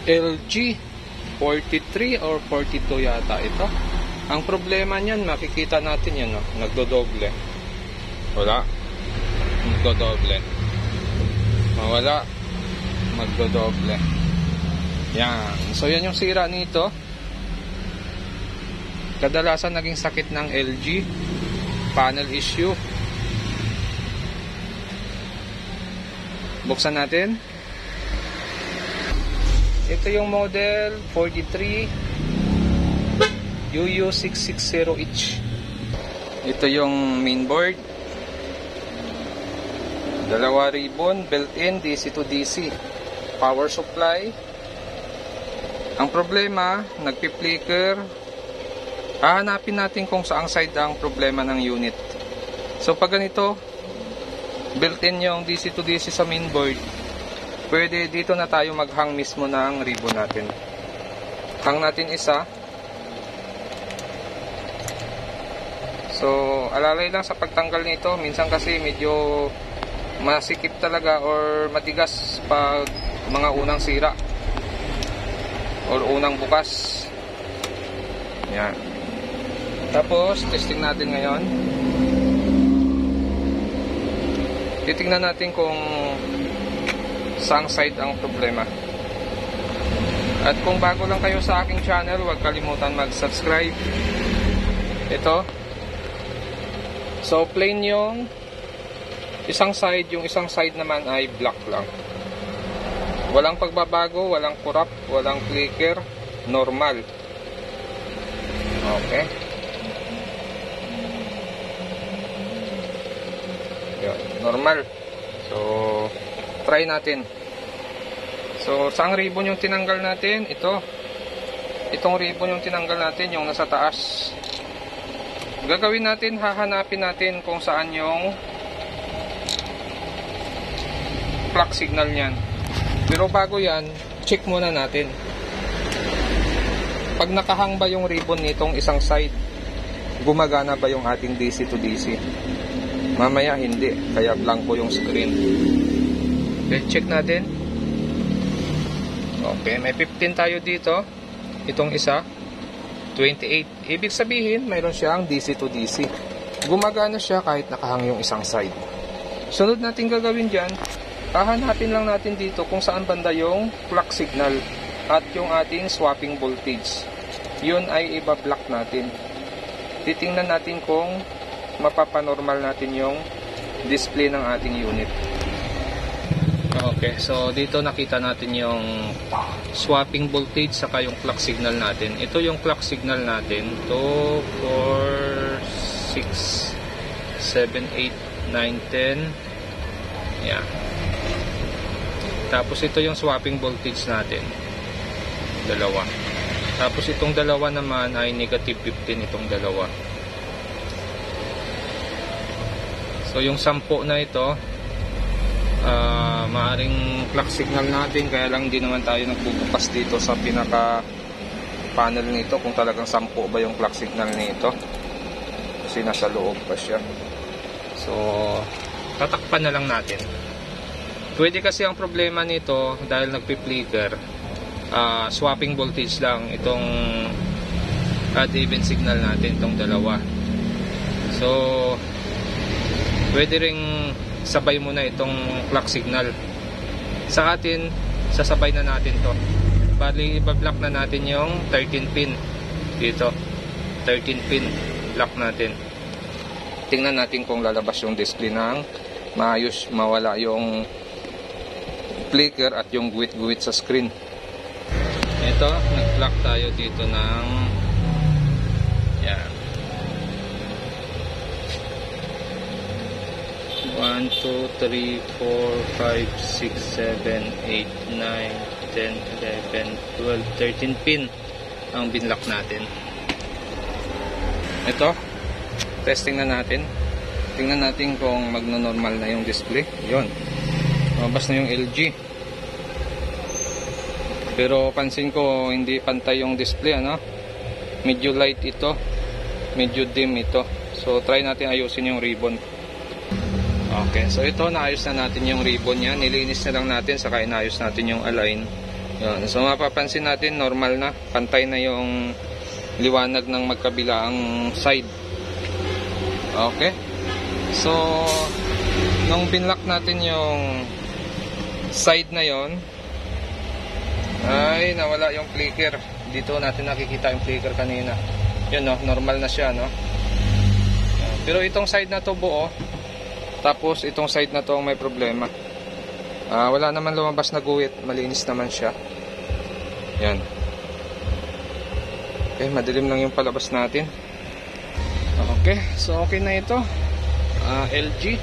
LG 43 or 42 yata ito. Ang problema niyan, makikita natin yan, no? Nagdodoble. Wala. Magdodoble. Wala. Magdodoble. Yan. So yan yung sira nito. Kadalasan naging sakit ng LG. Panel issue. Buksan natin. Ito yung model 43 UU660H. Ito yung mainboard. Dalawa ribbon, built-in DC to DC. Power supply. Ang problema, nagpi-flicker. Hahanapin natin kung saang side ang problema ng unit. So pag ganito, built-in yung DC to DC sa mainboard, pwede dito na tayo maghang mismo ng ribbon natin. Hang natin isa. So, alalay lang sa pagtanggal nito. Minsan kasi medyo masikip talaga or matigas pag mga unang sira or unang bukas. Yan. Tapos, testing natin ngayon. Titingnan natin kung saang side ang problema. At kung bago lang kayo sa aking channel, huwag kalimutan mag-subscribe. Ito. So, plain yung isang side. Yung isang side naman ay black lang. Walang pagbabago, walang kurap, walang flicker. Normal. Okay. Yan, normal. So, try natin. So, saang ribbon yung tinanggal natin? Ito. Itong ribbon yung tinanggal natin, yung nasa taas. Gagawin natin, hahanapin natin kung saan yung clock signal niyan. Pero bago yan, check muna natin. Pag nakahang ba yung ribbon nitong isang side, gumagana ba yung ating DC to DC? Mamaya hindi, kaya blanco yung screen. Okay, check natin. Okay, may 15 tayo dito. Itong isa 28. Ibig sabihin, mayroon siyang DC to DC. Gumagana siya kahit nakahang yung isang side. Sunod natin gagawin dyan, hahanapin lang natin dito kung saan banda yung clock signal at yung ating swapping voltage. Yun ay iba-block natin. Titingnan natin kung mapapanormal natin yung display ng ating unit. Okay, so dito nakita natin yung swapping voltage saka yung clock signal natin. Ito yung clock signal natin. 2, 4, 6, 7, 8, 9, 10. Yeah. Tapos ito yung swapping voltage natin. Dalawa. Tapos itong dalawa naman ay negative 15 itong dalawa. So yung 10 na ito, maaring clock signal natin, kaya lang di naman tayo nagbubukas dito sa pinaka panel nito kung talagang 10 ba yung clock signal nito, kasi nasa loob pa siya. So tatakpan na lang natin. Pwede kasi ang problema nito dahil nagpi-flicker, swapping voltage lang itong odd even signal natin, itong dalawa. So pwede ring sabay muna itong clock signal. Sa atin, sasabay na natin to. Bali, iba-block na natin yung 13 pin dito. 13 pin block natin. Tingnan natin kung lalabas yung display ng maayos, mawala yung flicker at yung guwit-guwit sa screen. Ito, nag-block tayo dito ng yan. 1, 2, 3, 4, 5, 6, 7, 8, 9, 10, 11, 12, 13 pin ang binlock natin. Ito, testing na natin. Tingnan natin kung magno-normal na yung display. Yun, lumabas na yung LG. Pero pansin ko hindi pantay yung display, ano? Medyo light ito, medyo dim ito. So try natin ayusin yung ribbon. Okay, so ito, naayos na natin yung ribbon niya. Nilinis na lang natin, saka inayos natin yung align. Yan. So mapapansin natin normal na, pantay na yung liwanag ng magkabilaang side. Okay. So nung pinlock natin yung side na yon, ay nawala yung flicker. Dito natin nakikita yung flicker kanina. Yun, no, normal na siya, no. Pero itong side na to buo, tapos itong side na to ang may problema. Wala naman lumabas na guhit, malinis naman siya. Yan. Okay, madilim lang yung palabas natin. Okay, so okay na ito. LG